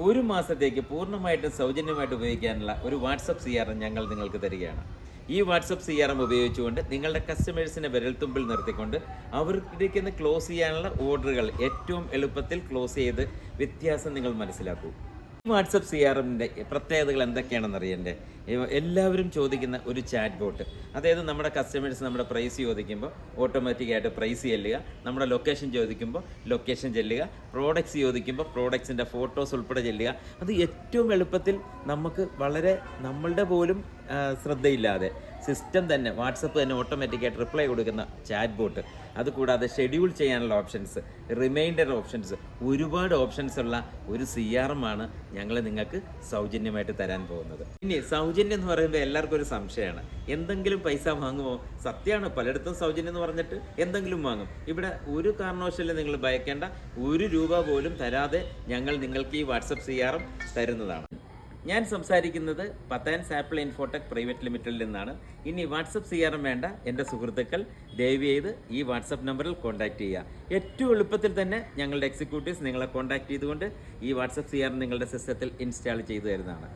ഒരു മാസത്തേക്ക് പൂർണ്ണമായിട്ടും സൗജന്യമായിട്ട് ഉപയോഗിക്കാനുള്ള ഒരു വാട്സപ്പ് CRM ഞങ്ങൾ നിങ്ങൾക്ക് തരികയാണ്. ഈ വാട്സപ്പ് CRM ഉപയോഗിച്ചുകൊണ്ട് നിങ്ങളുടെ കസ്റ്റമേഴ്സിനെ വിരൽത്തുമ്പിൽ നിർത്തിക്കൊണ്ട് അവർക്ക് ക്ലോസ് ചെയ്യാനുള്ള ഓർഡറുകൾ ഏറ്റവും എളുപ്പത്തിൽ ക്ലോസ് ചെയ്ത് വ്യത്യാസം നിങ്ങൾ മനസ്സിലാക്കൂ. ഈ വാട്സപ്പ് CRMൻ്റെ പ്രത്യേകതകൾ എന്തൊക്കെയാണെന്ന് അറിയണ്ടേ? എല്ലാവരും ചോദിക്കുന്ന ഒരു ചാറ്റ് ബോട്ട്, അതായത് നമ്മുടെ കസ്റ്റമേഴ്സ് നമ്മുടെ പ്രൈസ് ചോദിക്കുമ്പോൾ ഓട്ടോമാറ്റിക്കായിട്ട് പ്രൈസ് ചെല്ലുക, നമ്മുടെ ലൊക്കേഷൻ ചോദിക്കുമ്പോൾ ലൊക്കേഷൻ ചെല്ലുക, പ്രോഡക്റ്റ്സ് ചോദിക്കുമ്പോൾ പ്രോഡക്ട്സിൻ്റെ ഫോട്ടോസ് ഉൾപ്പെടെ ചെല്ലുക. അത് ഏറ്റവും എളുപ്പത്തിൽ നമുക്ക് വളരെ നമ്മളുടെ പോലും ശ്രദ്ധയില്ലാതെ സിസ്റ്റം തന്നെ വാട്സപ്പ് തന്നെ ഓട്ടോമാറ്റിക്കായിട്ട് റിപ്ലൈ കൊടുക്കുന്ന ചാറ്റ് ബോട്ട്, അതുകൂടാതെ ഷെഡ്യൂൾ ചെയ്യാനുള്ള ഓപ്ഷൻസ്, റിമൈൻഡർ ഓപ്ഷൻസ്, ഒരുപാട് ഓപ്ഷൻസ് ഉള്ള ഒരു CRM ആണ് ഞങ്ങൾ നിങ്ങൾക്ക് സൗജന്യമായിട്ട് തരാൻ പോകുന്നത്. ഇനി സൗജന്യം എന്ന് പറയുമ്പോൾ എല്ലാവർക്കും ഒരു സംശയമാണ്, എന്തെങ്കിലും പൈസ വാങ്ങുമോ? സത്യമാണ്, പലയിടത്തും സൗജന്യം എന്ന് പറഞ്ഞിട്ട് എന്തെങ്കിലും വാങ്ങും. ഇവിടെ ഒരു കാരണവശാലും നിങ്ങൾ ഭയക്കേണ്ട, ₹1 പോലും തരാതെ ഞങ്ങൾ നിങ്ങൾക്ക് ഈ വാട്സപ്പ് CRM തരുന്നതാണ്. ഞാൻ സംസാരിക്കുന്നത് പത്താൻസ് ആപ്പിൾ ഇൻഫോടെക് പ്രൈവറ്റ് ലിമിറ്റഡിൽ നിന്നാണ്. ഇനി വാട്സപ്പ് CRM വേണ്ട എൻ്റെ സുഹൃത്തുക്കൾ ദയവ് ചെയ്ത് ഈ വാട്സപ്പ് നമ്പറിൽ കോൺടാക്റ്റ് ചെയ്യുക. ഏറ്റവും എളുപ്പത്തിൽ തന്നെ ഞങ്ങളുടെ എക്സിക്യൂട്ടീവ്സ് നിങ്ങളെ കോൺടാക്റ്റ് ചെയ്തുകൊണ്ട് ഈ വാട്സപ്പ് CRM നിങ്ങളുടെ സിസ്റ്റത്തിൽ ഇൻസ്റ്റാൾ ചെയ്തു തരുന്നതാണ്.